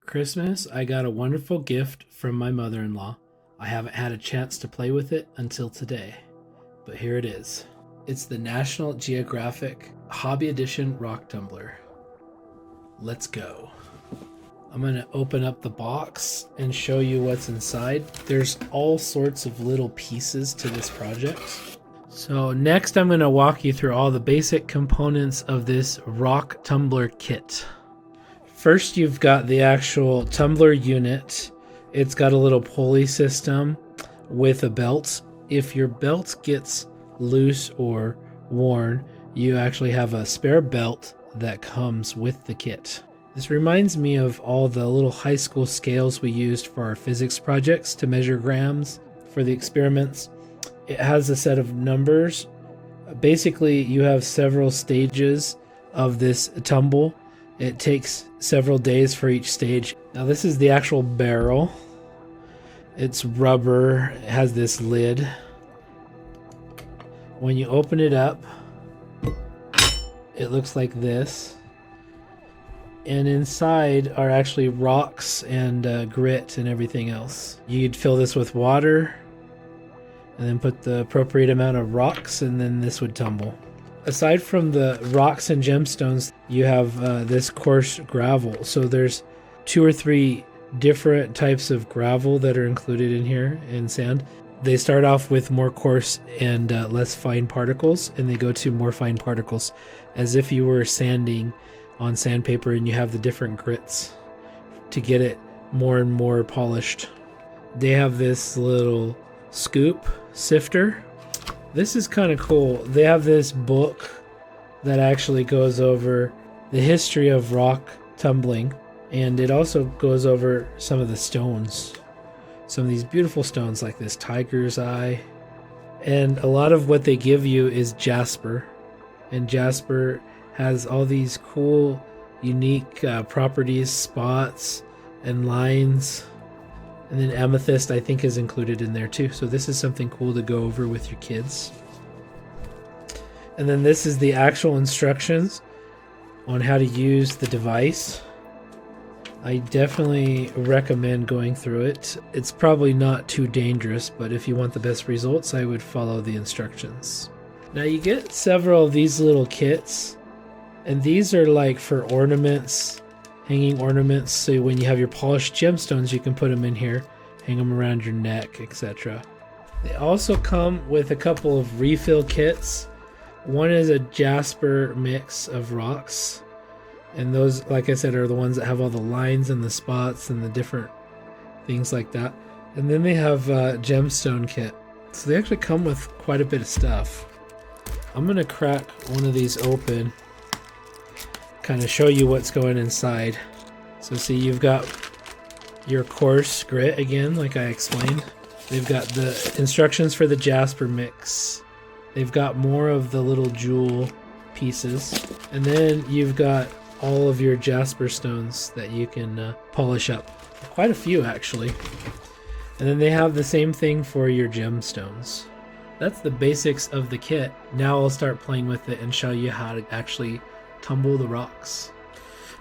Christmas, I got a wonderful gift from my mother-in-law. I haven't had a chance to play with it until today, but here it is. It's the National Geographic Hobby Edition Rock Tumbler. Let's go. I'm gonna open up the box and show you what's inside. There's all sorts of little pieces to this project. So next I'm gonna walk you through all the basic components of this rock tumbler kit. First, you've got the actual tumbler unit. It's got a little pulley system with a belt. If your belt gets loose or worn, you actually have a spare belt that comes with the kit. This reminds me of all the little high school scales we used for our physics projects to measure grams for the experiments. It has a set of numbers. Basically, you have several stages of this tumble. It takes several days for each stage. Now this is the actual barrel. It's rubber. It has this lid. When you open it up, it looks like this. And inside are actually rocks and grit and everything else. You'd fill this with water and then put the appropriate amount of rocks, and then this would tumble. Aside from the rocks and gemstones, you have this coarse gravel. So there's 2 or 3 different types of gravel that are included in here, and sand. They start off with more coarse and less fine particles, and they go to more fine particles, as if you were sanding on sandpaper and you have the different grits to get it more and more polished. They have this little scoop sifter. This is kind of cool. They have this book that actually goes over the history of rock tumbling, and it also goes over some of the stones. Some of these beautiful stones like this tiger's eye. And a lot of what they give you is jasper. And jasper has all these cool, unique properties, spots, and lines. And then amethyst, I think, is included in there too. So this is something cool to go over with your kids. And then this is the actual instructions on how to use the device. I definitely recommend going through it. It's probably not too dangerous, but if you want the best results, I would follow the instructions. Now you get several of these little kits, and these are like for ornaments, hanging ornaments. So when you have your polished gemstones, you can put them in here, hang them around your neck, etc. They also come with a couple of refill kits. One is a jasper mix of rocks, and those, like I said, are the ones that have all the lines and the spots and the different things like that. And then they have a gemstone kit. So they actually come with quite a bit of stuff. I'm gonna crack one of these open, kind of show you what's going inside. So see, you've got your coarse grit again, like I explained. They've got the instructions for the jasper mix. They've got more of the little jewel pieces. And then you've got all of your jasper stones that you can polish up. Quite a few, actually. And then they have the same thing for your gemstones. That's the basics of the kit. Now I'll start playing with it and show you how to actually tumble the rocks.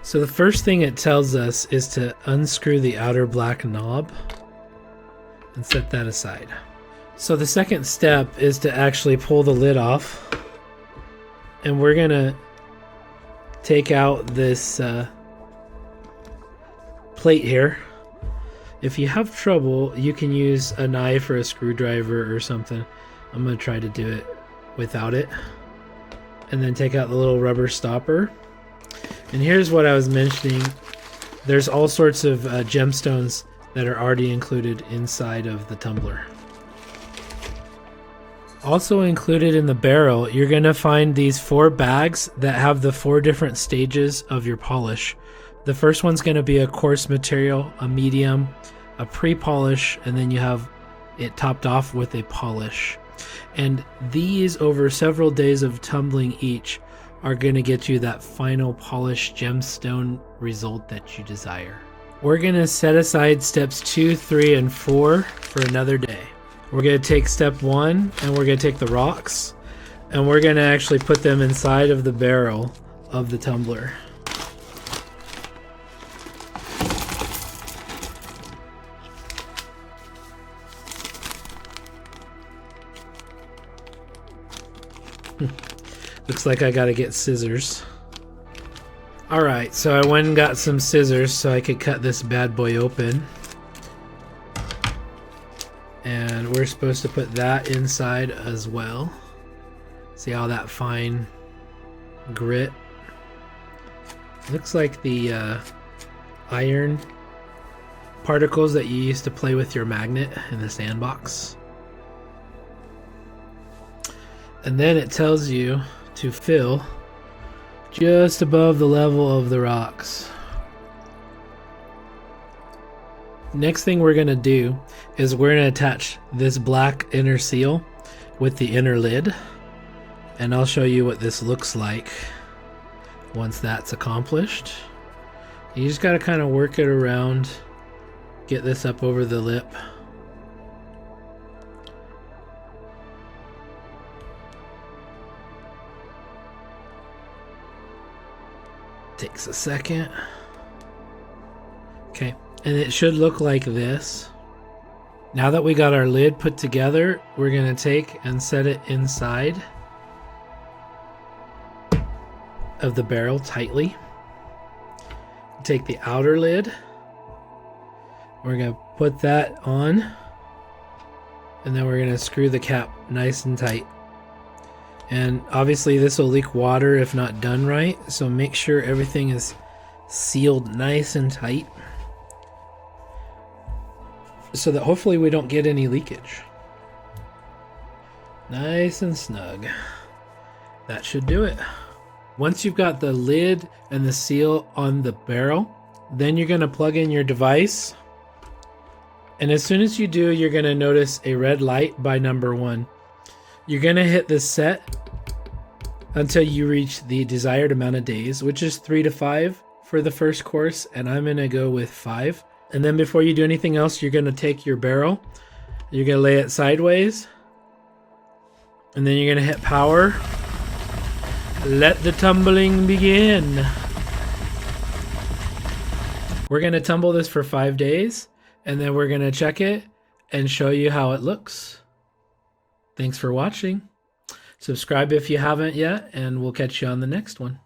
So the first thing it tells us is to unscrew the outer black knob and set that aside. So the second step is to actually pull the lid off, and we're gonna take out this plate here. If you have trouble, you can use a knife or a screwdriver or something. I'm gonna try to do it without it. And then take out the little rubber stopper. And here's what I was mentioning. There's all sorts of gemstones that are already included inside of the tumbler. Also included in the barrel, you're going to find these 4 bags that have the 4 different stages of your polish. The first one's going to be a coarse material, a medium, a pre-polish, and then you have it topped off with a polish. And these, over several days of tumbling each, are going to get you that final polished gemstone result that you desire. We're going to set aside steps 2, 3, and 4 for another day. We're going to take step 1, and we're going to take the rocks, and we're going to actually put them inside of the barrel of the tumbler. Looks like I gotta get scissors. Alright, so I went and got some scissors so I could cut this bad boy open. And we're supposed to put that inside as well. See all that fine grit? Looks like the iron particles that you used to play with your magnet in the sandbox. And then it tells you to fill just above the level of the rocks. Next thing we're going to do is we're going to attach this black inner seal with the inner lid, and I'll show you what this looks like once that's accomplished. You just got to kind of work it around, get this up over the lip. Takes a second. Okay, and it should look like this. Now that we got our lid put together, we're gonna take and set it inside of the barrel tightly. Take the outer lid. We're gonna put that on, and then we're gonna screw the cap nice and tight. And obviously this will leak water if not done right, so make sure everything is sealed nice and tight so that hopefully we don't get any leakage. Nice and snug. That should do it. Once you've got the lid and the seal on the barrel, then you're going to plug in your device. And as soon as you do, you're going to notice a red light by number 1. You're going to hit this set until you reach the desired amount of days, which is 3 to 5 for the first course, and I'm going to go with 5. And then before you do anything else, you're going to take your barrel, you're going to lay it sideways, and then you're going to hit power. Let the tumbling begin. We're going to tumble this for 5 days, and then we're going to check it and show you how it looks. Thanks for watching. Subscribe if you haven't yet, and we'll catch you on the next one.